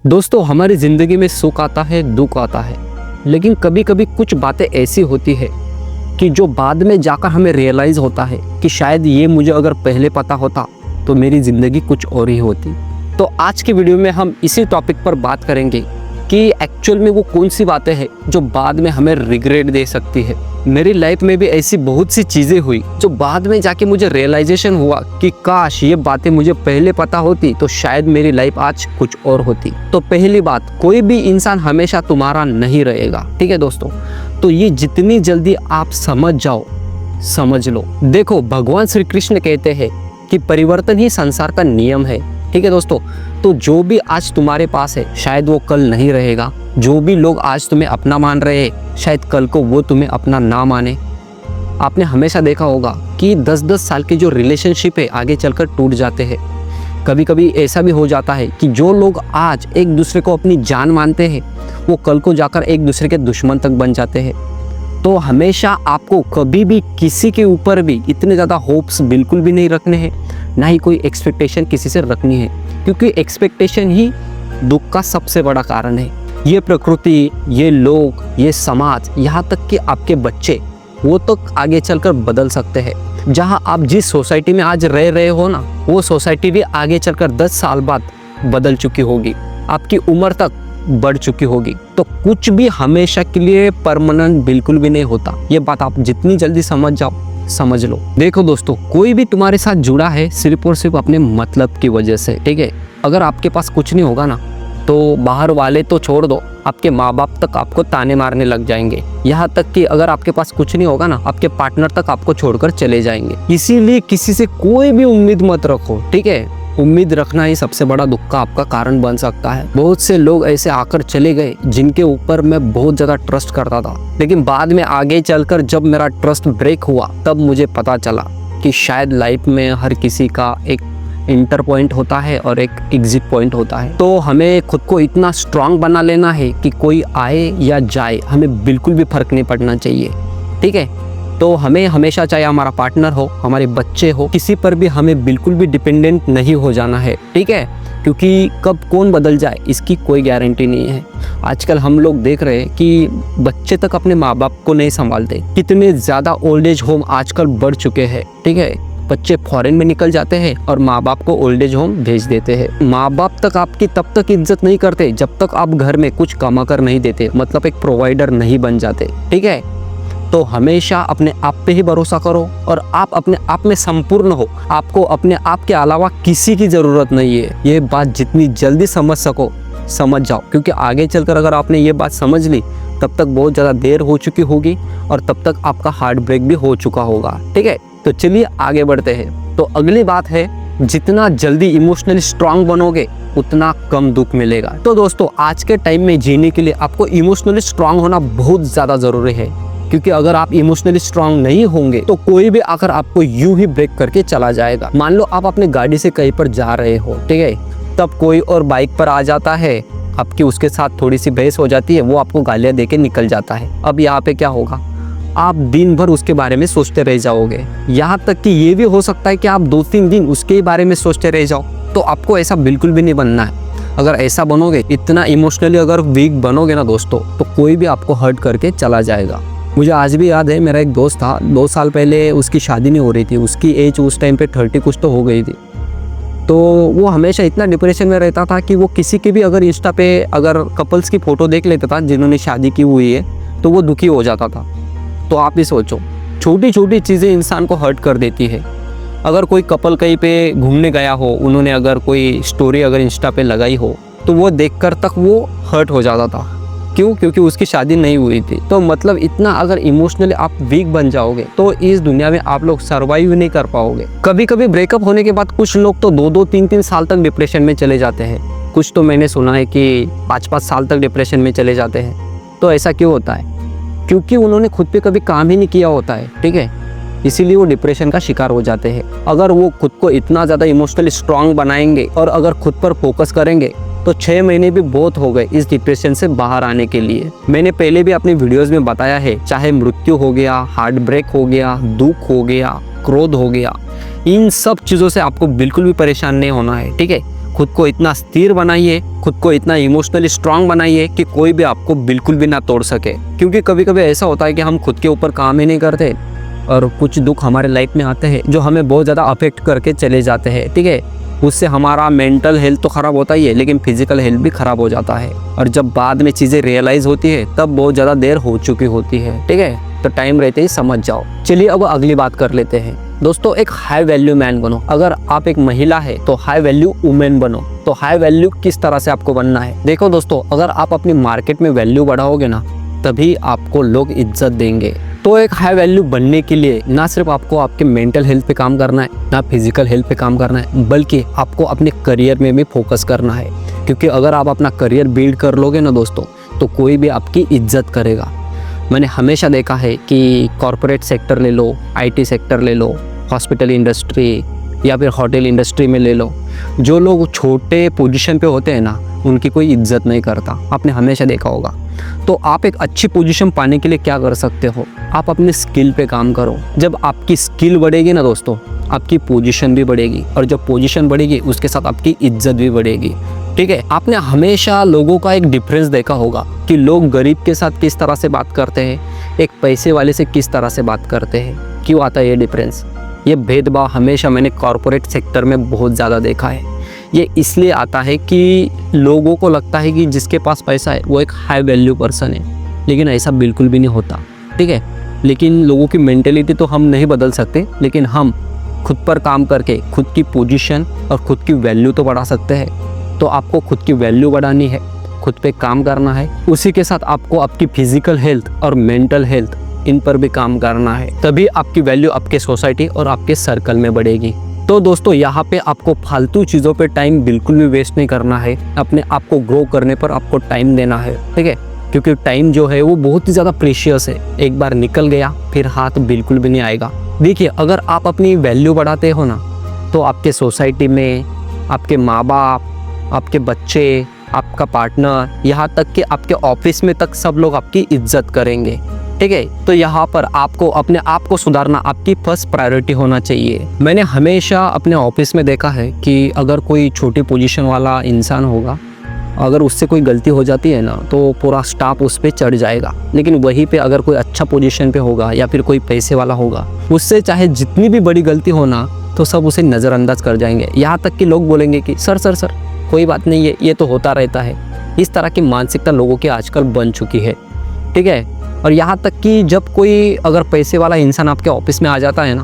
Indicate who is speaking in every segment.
Speaker 1: दोस्तों, हमारी ज़िंदगी में सुख आता है, दुख आता है, लेकिन कभी कभी कुछ बातें ऐसी होती है कि जो बाद में जाकर हमें रियलाइज़ होता है कि शायद ये मुझे अगर पहले पता होता तो मेरी ज़िंदगी कुछ और ही होती। तो आज की वीडियो में हम इसी टॉपिक पर बात करेंगे कि एक्चुअल में वो कौन सी बातें हैं जो बाद में हमें रिग्रेट दे सकती है। मेरी लाइफ में भी ऐसी बहुत सी चीज़ें हुई जो बाद में जाके मुझे रियलाइजेशन हुआ कि काश ये बातें मुझे पहले पता होती तो शायद मेरी लाइफ आज कुछ और होती। तो पहली बात, कोई भी इंसान हमेशा तुम्हारा नहीं रहेगा, ठीक है दोस्तों। तो ये जितनी जल्दी आप समझ जाओ, समझ लो। देखो, भगवान श्री कृष्ण कहते हैं कि परिवर्तन ही संसार का नियम है, ठीक है दोस्तों। तो जो भी आज तुम्हारे पास है शायद वो कल नहीं रहेगा। जो भी लोग आज तुम्हें अपना मान रहे हैं शायद कल को वो तुम्हें अपना ना माने। आपने हमेशा देखा होगा कि 10-10 साल के जो रिलेशनशिप है आगे चलकर टूट जाते हैं। कभी कभी ऐसा भी हो जाता है कि जो लोग आज एक दूसरे को अपनी जान मानते हैं वो कल को जाकर एक दूसरे के दुश्मन तक बन जाते हैं। तो हमेशा आपको कभी भी किसी के ऊपर भी इतने ज़्यादा होप्स बिल्कुल भी नहीं रखने हैं, ना ही कोई एक्सपेक्टेशन किसी से रखनी है, क्योंकि एक्सपेक्टेशन ही दुख का सबसे बड़ा कारण है। ये प्रकृति, ये लोग, ये समाज, यहाँ तक कि आपके बच्चे, वो तो आगे चलकर बदल सकते हैं। जहाँ आप जिस सोसाइटी में आज रह रहे हो ना, वो सोसाइटी भी आगे चलकर 10 साल बाद बदल चुकी होगी, आपकी उम्र तक बढ़ चुकी होगी। तो कुछ भी हमेशा के लिए परमानेंट बिल्कुल भी नहीं होता। ये बात आप जितनी जल्दी समझ जाओ, समझ लो। देखो दोस्तों, कोई भी तुम्हारे साथ जुड़ा है सिर्फ और सिर्फ अपने मतलब की वजह से, ठीक है। अगर आपके पास कुछ नहीं होगा ना तो बाहर वाले तो छोड़ दो, आपके माँ बाप तक आपको ताने मारने लग जाएंगे। यहाँ तक कि अगर आपके पास कुछ नहीं होगा ना, आपके पार्टनर तक आपको छोड़कर चले जाएंगे। इसीलिए किसी से कोई भी उम्मीद मत रखो, ठीक है। उम्मीद रखना ही सबसे बड़ा दुख का आपका कारण बन सकता है। बहुत से लोग ऐसे आकर चले गए जिनके ऊपर मैं बहुत ज़्यादा ट्रस्ट करता था, लेकिन बाद में आगे चलकर जब मेरा ट्रस्ट ब्रेक हुआ तब मुझे पता चला कि शायद लाइफ में हर किसी का एक इंटर पॉइंट होता है और एक एग्जिट पॉइंट होता है। तो हमें खुद को इतना स्ट्रांग बना लेना है कि कोई आए या जाए हमें बिल्कुल भी फर्क नहीं पड़ना चाहिए, ठीक है। तो हमें हमेशा, चाहे हमारा पार्टनर हो, हमारे बच्चे हो, किसी पर भी हमें बिल्कुल भी डिपेंडेंट नहीं हो जाना है, ठीक है। क्योंकि कब कौन बदल जाए इसकी कोई गारंटी नहीं है। आजकल हम लोग देख रहे हैं कि बच्चे तक अपने माँ बाप को नहीं संभालते। कितने ज़्यादा ओल्ड एज होम आजकल बढ़ चुके हैं, ठीक है। बच्चे फॉरेन में निकल जाते हैं और माँ बाप को ओल्ड एज होम भेज देते हैं। माँ बाप तक आपकी तब तक इज्जत नहीं करते जब तक आप घर में कुछ कमा कर नहीं देते, मतलब एक प्रोवाइडर नहीं बन जाते, ठीक है। तो हमेशा अपने आप पे ही भरोसा करो और आप अपने आप में संपूर्ण हो। आपको अपने आप के अलावा किसी की ज़रूरत नहीं है। ये बात जितनी जल्दी समझ सको समझ जाओ, क्योंकि आगे चलकर अगर आपने ये बात समझ ली तब तक बहुत ज़्यादा देर हो चुकी होगी और तब तक आपका हार्ट ब्रेक भी हो चुका होगा, ठीक है। तो चलिए आगे बढ़ते हैं। तो अगली बात है, जितना जल्दी इमोशनली स्ट्रांग बनोगे उतना कम दुख मिलेगा। तो दोस्तों, आज के टाइम में जीने के लिए आपको इमोशनली स्ट्रांग होना बहुत ज़्यादा ज़रूरी है, क्योंकि अगर आप इमोशनली स्ट्रांग नहीं होंगे तो कोई भी आकर आपको यूं ही ब्रेक करके चला जाएगा। मान लो आप अपने गाड़ी से कहीं पर जा रहे हो, ठीक है, तब कोई और बाइक पर आ जाता है, आपकी उसके साथ थोड़ी सी बहस हो जाती है, वो आपको गालियां देके निकल जाता है। अब यहाँ पे क्या होगा, आप दिन भर उसके बारे में सोचते रह जाओगे। यहाँ तक कि ये भी हो सकता है कि आप 2-3 दिन उसके बारे में सोचते रह जाओ। तो आपको ऐसा बिल्कुल भी नहीं बनना है। अगर ऐसा बनोगे, इतना इमोशनली अगर वीक बनोगे ना दोस्तों, तो कोई भी आपको हर्ट करके चला जाएगा। मुझे आज भी याद है, मेरा एक दोस्त था, 2 साल पहले उसकी शादी नहीं हो रही थी। उसकी एज उस टाइम पे 30 कुछ तो हो गई थी। तो वो हमेशा इतना डिप्रेशन में रहता था कि वो किसी की भी अगर इंस्टा पे अगर कपल्स की फ़ोटो देख लेता था जिन्होंने शादी की हुई है तो वो दुखी हो जाता था। तो आप ही सोचो, छोटी छोटी चीज़ें इंसान को हर्ट कर देती है। अगर कोई कपल कहीं पे घूमने गया हो, उन्होंने अगर कोई स्टोरी अगर इंस्टा पे लगाई हो तो वो देखकर तक वो हर्ट हो जाता था। क्यों? क्योंकि उसकी शादी नहीं हुई थी। तो मतलब इतना अगर इमोशनली आप वीक बन जाओगे तो इस दुनिया में आप लोग सर्वाइव नहीं कर पाओगे। कभी कभी ब्रेकअप होने के बाद कुछ लोग तो 2-2, 3-3 साल तक डिप्रेशन में चले जाते हैं। कुछ तो मैंने सुना है कि 5-5 साल तक डिप्रेशन में चले जाते हैं। तो ऐसा क्यों होता है? क्योंकि उन्होंने खुद पे कभी काम ही नहीं किया होता है, ठीक है। इसीलिए वो डिप्रेशन का शिकार हो जाते हैं। अगर वो खुद को इतना ज़्यादा इमोशनली स्ट्रांग बनाएंगे और अगर खुद पर फोकस करेंगे तो 6 महीने भी बहुत हो गए इस डिप्रेशन से बाहर आने के लिए। मैंने पहले भी अपनी वीडियोस में बताया है, चाहे मृत्यु हो गया, हार्ट ब्रेक हो गया, दुख हो गया, क्रोध हो गया, इन सब चीज़ों से आपको बिल्कुल भी परेशान नहीं होना है, ठीक है। खुद को इतना स्थिर बनाइए, खुद को इतना इमोशनली स्ट्रांग बनाइए कि कोई भी आपको बिल्कुल भी ना तोड़ सके। क्योंकि कभी कभी ऐसा होता है कि हम खुद के ऊपर काम ही नहीं करते और कुछ दुख हमारे लाइफ में आते हैं जो हमें बहुत ज़्यादा अफेक्ट करके चले जाते हैं, ठीक है। उससे हमारा मेंटल हेल्थ तो ख़राब होता ही है, लेकिन फिजिकल हेल्थ भी ख़राब हो जाता है। और जब बाद में चीज़ें रियलाइज़ होती है तब बहुत ज़्यादा देर हो चुकी होती है, ठीक है। तो टाइम रहते ही समझ जाओ। चलिए अब अगली बात कर लेते हैं। दोस्तों, एक हाई वैल्यू मैन बनो। अगर आप एक महिला है तो हाई वैल्यू वुमेन बनो। तो हाई वैल्यू किस तरह से आपको बनना है? देखो दोस्तों, अगर आप अपनी मार्केट में वैल्यू बढ़ाओगे ना, तभी आपको लोग इज्जत देंगे। तो एक हाई वैल्यू बनने के लिए ना सिर्फ आपको आपके मेंटल हेल्थ पे काम करना है, ना फिजिकल हेल्थ पे काम करना है, बल्कि आपको अपने करियर में भी फोकस करना है। क्योंकि अगर आप अपना करियर बिल्ड कर लोगे ना दोस्तों, तो कोई भी आपकी इज्जत करेगा। मैंने हमेशा देखा है कि कॉरपोरेट सेक्टर ले लो, आईटी सेक्टर ले लो, हॉस्पिटल इंडस्ट्री या फिर होटल इंडस्ट्री में ले लो, जो लोग छोटे पोजीशन पे होते हैं ना, उनकी कोई इज्जत नहीं करता। आपने हमेशा देखा होगा। तो आप एक अच्छी पोजीशन पाने के लिए क्या कर सकते हो? आप अपने स्किल पे काम करो। जब आपकी स्किल बढ़ेगी ना दोस्तों, आपकी पोजीशन भी बढ़ेगी, और जब पोजीशन बढ़ेगी उसके साथ आपकी इज्जत भी बढ़ेगी, ठीक है। आपने हमेशा लोगों का एक डिफरेंस देखा होगा कि लोग गरीब के साथ किस तरह से बात करते हैं, एक पैसे वाले से किस तरह से बात करते हैं। क्यों आता है ये डिफरेंस? ये भेदभाव हमेशा मैंने कॉरपोरेट सेक्टर में बहुत ज़्यादा देखा है। ये इसलिए आता है कि लोगों को लगता है कि जिसके पास पैसा है वो एक हाई वैल्यू पर्सन है, लेकिन ऐसा बिल्कुल भी नहीं होता, ठीक है। लेकिन लोगों की मेंटेलिटी तो हम नहीं बदल सकते, लेकिन हम खुद पर काम करके खुद की पोजीशन और खुद की वैल्यू तो बढ़ा सकते हैं। तो आपको खुद की वैल्यू बढ़ानी है, खुद पे काम करना है, उसी के साथ आपको आपकी फिजिकल हेल्थ और मेंटल हेल्थ इन पर भी काम करना है। तभी आपकी वैल्यू आपके सोसाइटी और आपके सर्कल में बढ़ेगी। तो दोस्तों, यहाँ पे आपको फालतू चीज़ों पे टाइम बिल्कुल भी वेस्ट नहीं करना है। अपने आप को ग्रो करने पर आपको टाइम देना है, ठीक है। क्योंकि टाइम जो है वो बहुत ही ज़्यादा प्रीशियस है। एक बार निकल गया फिर हाथ बिल्कुल भी नहीं आएगा। देखिए, अगर आप अपनी वैल्यू बढ़ाते हो ना, तो आपके सोसाइटी में आपके माँ बाप, आपके बच्चे, आपका पार्टनर, यहाँ तक कि आपके ऑफिस में तक सब लोग आपकी इज्जत करेंगे, ठीक है। तो यहाँ पर आपको अपने आप को सुधारना आपकी फर्स्ट प्रायोरिटी होना चाहिए। मैंने हमेशा अपने ऑफिस में देखा है कि अगर कोई छोटी पोजीशन वाला इंसान होगा, अगर उससे कोई गलती हो जाती है ना, तो पूरा स्टाफ उस पर चढ़ जाएगा। लेकिन वहीं पे अगर कोई अच्छा पोजीशन पे होगा या फिर कोई पैसे वाला होगा, उससे चाहे जितनी भी बड़ी गलती हो ना, तो सब उसे नज़रअंदाज कर जाएंगे। यहाँ तक कि लोग बोलेंगे कि सर सर सर कोई बात नहीं है, ये तो होता रहता है। इस तरह की मानसिकता लोगों की आजकल बन चुकी है, ठीक है। और यहाँ तक कि जब कोई अगर पैसे वाला इंसान आपके ऑफिस में आ जाता है ना,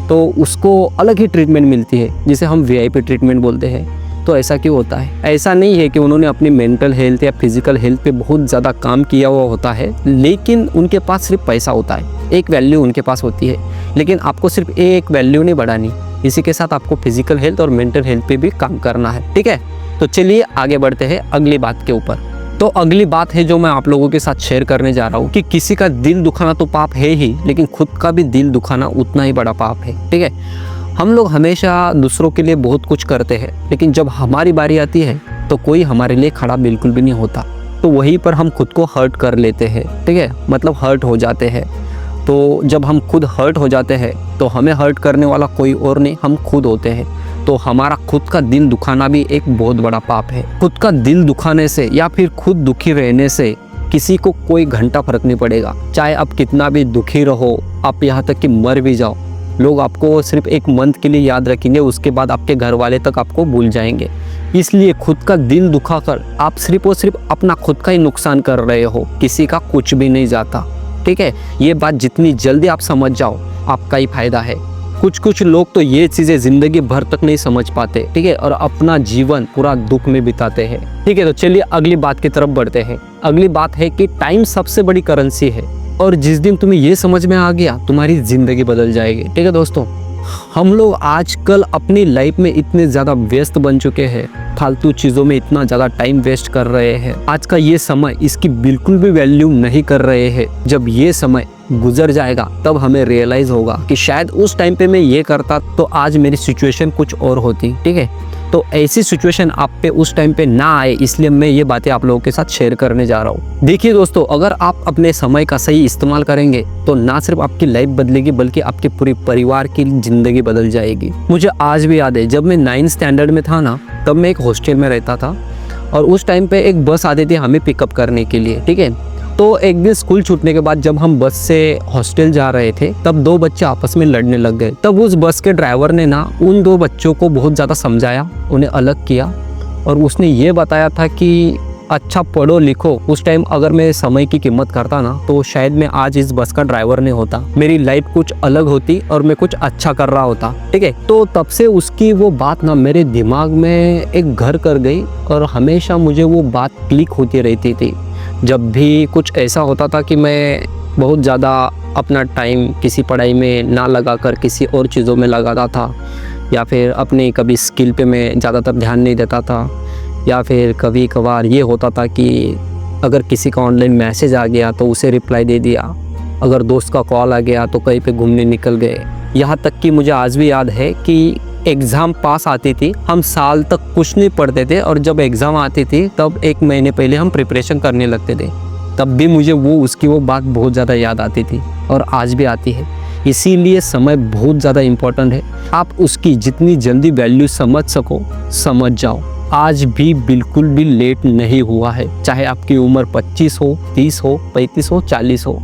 Speaker 1: तो उसको अलग ही ट्रीटमेंट मिलती है, जिसे हम वीआईपी ट्रीटमेंट बोलते हैं। तो ऐसा क्यों होता है? ऐसा नहीं है कि उन्होंने अपनी मेंटल हेल्थ या फिजिकल हेल्थ पे बहुत ज़्यादा काम किया हुआ होता है, लेकिन उनके पास सिर्फ पैसा होता है, एक वैल्यू उनके पास होती है। लेकिन आपको सिर्फ एक वैल्यू नहीं बढ़ानी, इसी के साथ आपको फिजिकल हेल्थ और मेंटल हेल्थ पे भी काम करना है, ठीक है। तो चलिए आगे बढ़ते हैं अगली बात के ऊपर। तो अगली बात है जो मैं आप लोगों के साथ शेयर करने जा रहा हूँ कि किसी का दिल दुखाना तो पाप है ही, लेकिन खुद का भी दिल दुखाना उतना ही बड़ा पाप है, ठीक है। हम लोग हमेशा दूसरों के लिए बहुत कुछ करते हैं, लेकिन जब हमारी बारी आती है तो कोई हमारे लिए खड़ा बिल्कुल भी नहीं होता। तो वहीं पर हम खुद को हर्ट कर लेते हैं, ठीक है, मतलब हर्ट हो जाते हैं। तो जब हम खुद हर्ट हो जाते हैं तो हमें हर्ट करने वाला कोई और नहीं, हम खुद होते हैं। तो हमारा खुद का दिल दुखाना भी एक बहुत बड़ा पाप है। खुद का दिल दुखाने से या फिर खुद दुखी रहने से किसी को कोई घंटा फर्क नहीं पड़ेगा। चाहे आप कितना भी दुखी रहो, आप यहाँ तक कि मर भी जाओ, लोग आपको सिर्फ एक मंथ के लिए याद रखेंगे, उसके बाद आपके घर वाले तक आपको भूल जाएंगे। इसलिए खुद का दिल दुखाकर आप सिर्फ और सिर्फ अपना खुद का ही नुकसान कर रहे हो, किसी का कुछ भी नहीं जाता, ठीक है। ये बात जितनी जल्दी आप समझ जाओ, आपका ही फायदा है। कुछ लोग तो ये चीज़ें ज़िंदगी भर तक नहीं समझ पाते, ठीक है, और अपना जीवन पूरा दुख में बिताते हैं, ठीक है। तो चलिए अगली बात की तरफ बढ़ते हैं। अगली बात है कि टाइम सबसे बड़ी करेंसी है, और जिस दिन तुम्हें ये समझ में आ गया, तुम्हारी ज़िंदगी बदल जाएगी, ठीक है दोस्तों। हम लोग आजकल अपनी लाइफ में इतने ज़्यादा व्यस्त बन चुके हैं, फालतू चीज़ों में इतना ज़्यादा टाइम वेस्ट कर रहे हैं। आज का ये समय इसकी बिल्कुल भी वैल्यू नहीं कर रहे हैं। जब ये समय गुजर जाएगा तब हमें रियलाइज़ होगा कि शायद उस टाइम पे मैं ये करता तो आज मेरी सिचुएशन कुछ और होती, ठीक है। तो ऐसी सिचुएशन आप पे उस टाइम पे ना आए, इसलिए मैं ये बातें आप लोगों के साथ शेयर करने जा रहा हूँ। देखिए दोस्तों, अगर आप अपने समय का सही इस्तेमाल करेंगे तो ना सिर्फ आपकी लाइफ बदलेगी बल्कि आपके पूरे परिवार की जिंदगी बदल जाएगी। मुझे आज भी याद है, जब मैं 9th स्टैंडर्ड में था ना, तब मैं एक हॉस्टल में रहता था और उस टाइम पे एक बस आती थी हमें पिकअप करने के लिए, ठीक है। तो एक दिन स्कूल छूटने के बाद जब हम बस से हॉस्टल जा रहे थे, तब 2 बच्चे आपस में लड़ने लग गए। तब उस बस के ड्राइवर ने ना उन 2 बच्चों को बहुत ज़्यादा समझाया, उन्हें अलग किया और उसने ये बताया था कि अच्छा पढ़ो लिखो। उस टाइम अगर मैं समय की कीमत करता ना, तो शायद मैं आज इस बस का ड्राइवर नहीं होता, मेरी लाइफ कुछ अलग होती और मैं कुछ अच्छा कर रहा होता, ठीक है। तो तब से उसकी वो बात ना मेरे दिमाग में एक घर कर गई और हमेशा मुझे वो बात क्लिक होती रहती थी। जब भी कुछ ऐसा होता था कि मैं बहुत ज़्यादा अपना टाइम किसी पढ़ाई में ना लगा कर किसी और चीज़ों में लगाता था, या फिर अपनी कभी स्किल पे मैं ज़्यादातर ध्यान नहीं देता था, या फिर कभी कभार ये होता था कि अगर किसी का ऑनलाइन मैसेज आ गया तो उसे रिप्लाई दे दिया, अगर दोस्त का कॉल आ गया तो कहीं पे घूमने निकल गए। यहाँ तक कि मुझे आज भी याद है कि एग्ज़ाम पास आती थी, हम साल तक कुछ नहीं पढ़ते थे और जब एग्ज़ाम आती थी तब 1 महीने पहले हम प्रिपरेशन करने लगते थे। तब भी मुझे उसकी वो बात बहुत ज़्यादा याद आती थी और आज भी आती है। इसीलिए समय बहुत ज़्यादा इम्पोर्टेंट है, आप उसकी जितनी जल्दी वैल्यू समझ सको समझ जाओ। आज भी बिल्कुल भी लेट नहीं हुआ है, चाहे आपकी उम्र 25 हो, 30 हो, 35 हो, 40 हो,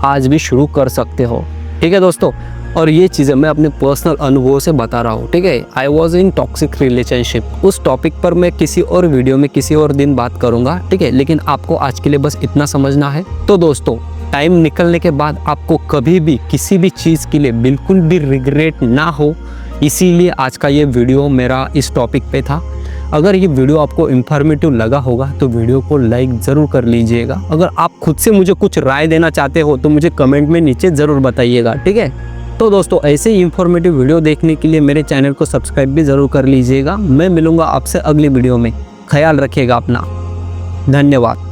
Speaker 1: आज भी शुरू कर सकते हो, ठीक है दोस्तों। और ये चीज़ें मैं अपने पर्सनल अनुभव से बता रहा हूँ, ठीक है। I was in toxic relationship, उस टॉपिक पर मैं किसी और वीडियो में किसी और दिन बात करूँगा, ठीक है। लेकिन आपको आज के लिए बस इतना समझना है। तो दोस्तों, टाइम निकलने के बाद आपको कभी भी किसी भी चीज़ के लिए बिल्कुल भी रिग्रेट ना हो, इसीलिए आज का ये वीडियो मेरा इस टॉपिक पे था। अगर ये वीडियो आपको इन्फॉर्मेटिव लगा होगा तो वीडियो को लाइक ज़रूर कर लीजिएगा। अगर आप खुद से मुझे कुछ राय देना चाहते हो तो मुझे कमेंट में नीचे ज़रूर बताइएगा, ठीक है। तो दोस्तों, ऐसे ही इन्फॉर्मेटिव वीडियो देखने के लिए मेरे चैनल को सब्सक्राइब भी ज़रूर कर लीजिएगा। मैं मिलूँगा आपसे अगली वीडियो में, ख्याल रखिएगा अपना। धन्यवाद।